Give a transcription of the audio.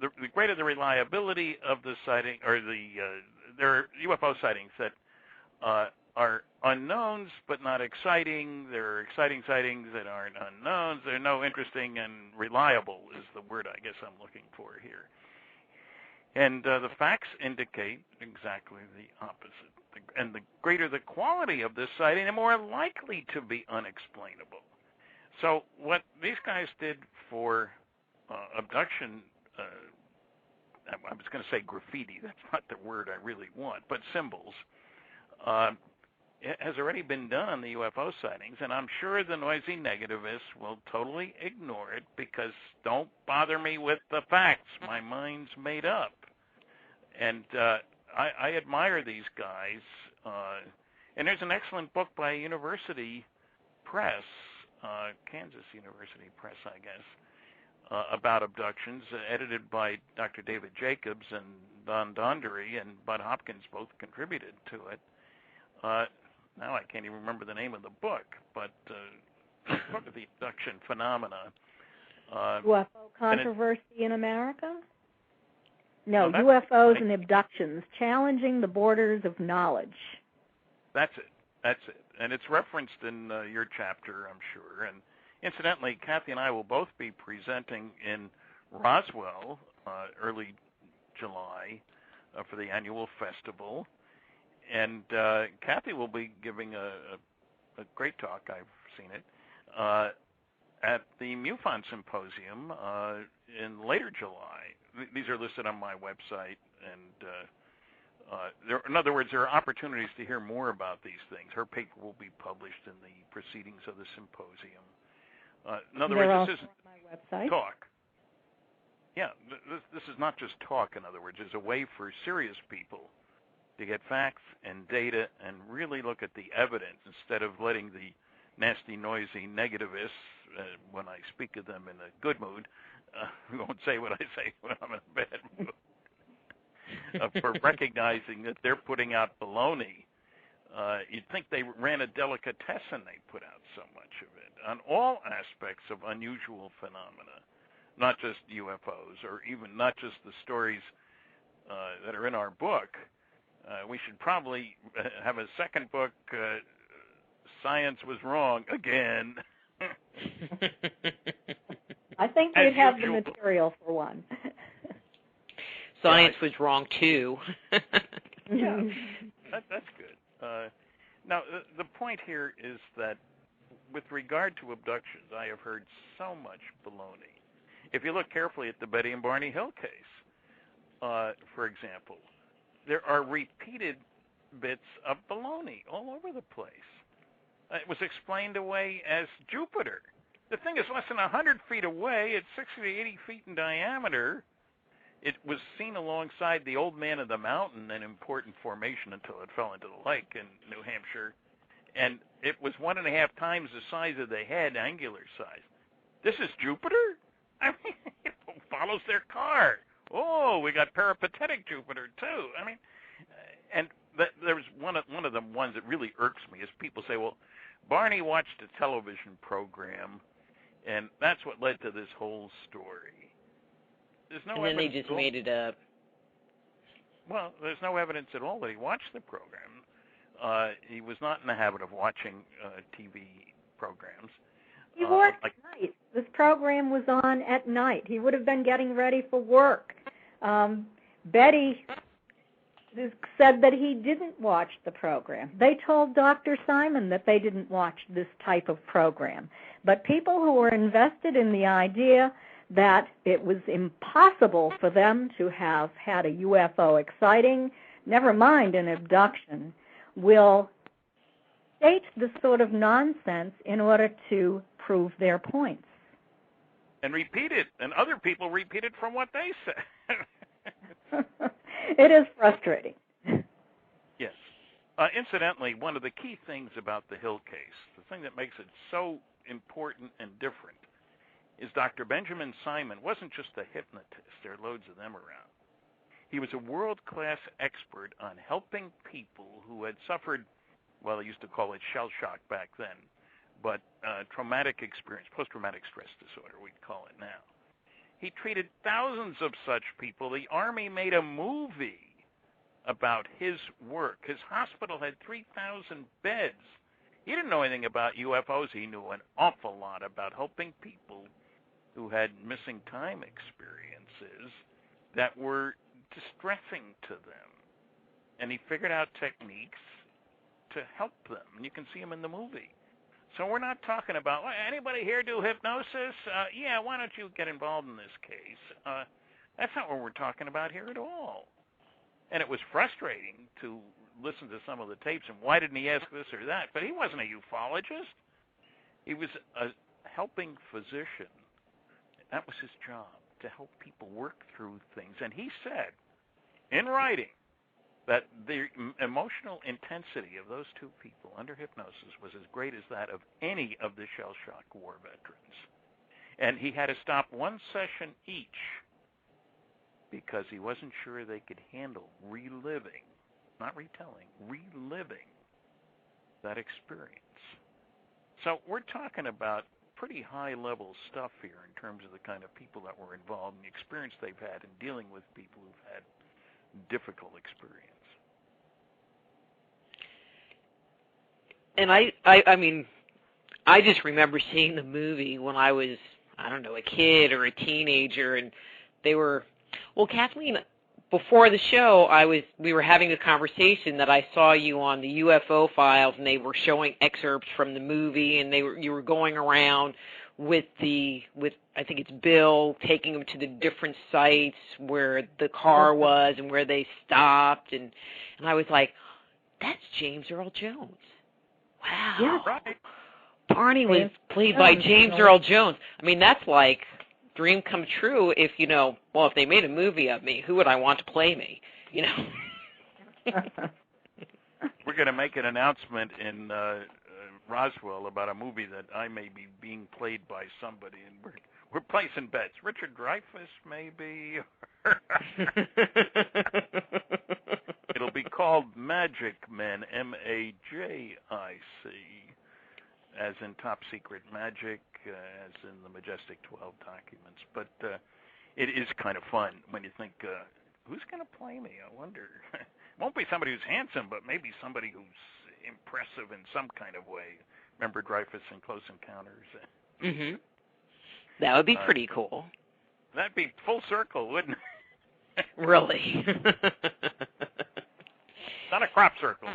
the greater the reliability of the sighting, or there are UFO sightings that are unknowns but not exciting. There are exciting sightings that aren't unknowns. They're no interesting and reliable is the word I guess I'm looking for here. And the facts indicate exactly the opposite. And the greater the quality of this sighting, the more likely to be unexplainable. So what these guys did for abduction, I was going to say graffiti. That's not the word I really want, but symbols. It has already been done on the UFO sightings, and I'm sure the noisy negativists will totally ignore it because don't bother me with the facts. My mind's made up. And I admire these guys. And there's an excellent book by University Press, Kansas University Press, I guess, about abductions, edited by Dr. David Jacobs and Don Dondery, and Bud Hopkins both contributed to it. Now I can't even remember the name of the book, but the book of the abduction phenomena. UFO controversy in America? No, UFOs and abductions, challenging the borders of knowledge. That's it. And it's referenced in your chapter, I'm sure. And incidentally, Kathy and I will both be presenting in Roswell early July for the annual festival. And Kathy will be giving a great talk, I've seen it, at the MUFON Symposium in later July. These are listed on my website, and in other words, there are opportunities to hear more about these things. Her paper will be published in the proceedings of the symposium. In other words, this isn't talk. Yeah, this is not just talk, in other words. It's a way for serious people to get facts and data and really look at the evidence instead of letting the nasty, noisy negativists, when I speak of them in a good mood, I won't say what I say when I'm in a bad mood, for recognizing that they're putting out baloney. You'd think they ran a delicatessen, they put out so much of it, on all aspects of unusual phenomena, not just UFOs, or even not just the stories that are in our book. We should probably have a second book, Science Was Wrong Again. I think we'd have the material for one. Science was wrong, too. Yeah, that's good. Now, the point here is that with regard to abductions, I have heard so much baloney. If you look carefully at the Betty and Barney Hill case, for example, there are repeated bits of baloney all over the place. It was explained away as Jupiter. The thing is less than 100 feet away. It's 60 to 80 feet in diameter. It was seen alongside the Old Man of the Mountain, an important formation until it fell into the lake in New Hampshire. And it was 1.5 times the size of the head, angular size. This is Jupiter? I mean, it follows their car. Oh, we got peripatetic Jupiter, too. I mean, and there was one of the ones that really irks me is people say, well, Barney watched a television program, and that's what led to this whole story. There's no and then they just made it up. Well, there's no evidence at all that he watched the program. He was not in the habit of watching TV programs. He worked at night. This program was on at night. He would have been getting ready for work. Betty said that he didn't watch the program. They told Dr. Simon that they didn't watch this type of program. But people who were invested in the idea that it was impossible for them to have had a UFO exciting, never mind an abduction, will state this sort of nonsense in order to prove their points. And repeat it, and other people repeat it from what they said. It is frustrating. Yes. Incidentally, one of the key things about the Hill case, the thing that makes it so important and different, is Dr. Benjamin Simon wasn't just a hypnotist. There are loads of them around. He was a world-class expert on helping people who had suffered, well, they used to call it shell shock back then, but traumatic experience, post-traumatic stress disorder, we'd call it now. He treated thousands of such people. The Army made a movie about his work. His hospital had 3,000 beds. He didn't know anything about UFOs. He knew an awful lot about helping people who had missing time experiences that were distressing to them. And he figured out techniques to help them. And you can see them in the movie. So we're not talking about, well, anybody here do hypnosis? Yeah, why don't you get involved in this case? That's not what we're talking about here at all. And it was frustrating to listen to some of the tapes, and why didn't he ask this or that? But he wasn't a ufologist. He was a helping physician. That was his job, to help people work through things. And he said, in writing, that the emotional intensity of those two people under hypnosis was as great as that of any of the shell-shock war veterans. And he had to stop one session each because he wasn't sure they could handle reliving, not retelling, reliving that experience. So we're talking about pretty high-level stuff here in terms of the kind of people that were involved and the experience they've had in dealing with people who've had difficult experience. And I mean, I just remember seeing the movie when I was, I don't know, a kid or a teenager, and they were, well, Kathleen, before the show, we were having a conversation that I saw you on the UFO files, and they were showing excerpts from the movie, and you were going around with I think it's Bill, taking them to the different sites where the car was and where they stopped, and I was like, that's James Earl Jones. Wow. Yeah, right. Barney was played by James Earl Jones. I mean, that's like dream come true if, if they made a movie of me, who would I want to play me, We're going to make an announcement in Roswell about a movie that I may be being played by somebody, and we're placing bets. Richard Dreyfuss, maybe. It'll be called Magic Men, MAJIC, as in Top Secret Magic, as in the Majestic 12 documents. But it is kind of fun when you think, who's going to play me? I wonder. It won't be somebody who's handsome, but maybe somebody who's impressive in some kind of way. Remember Dreyfuss in Close Encounters? Mm-hmm. That would be pretty cool. That'd be full circle, wouldn't it? Really? Not a crop circle.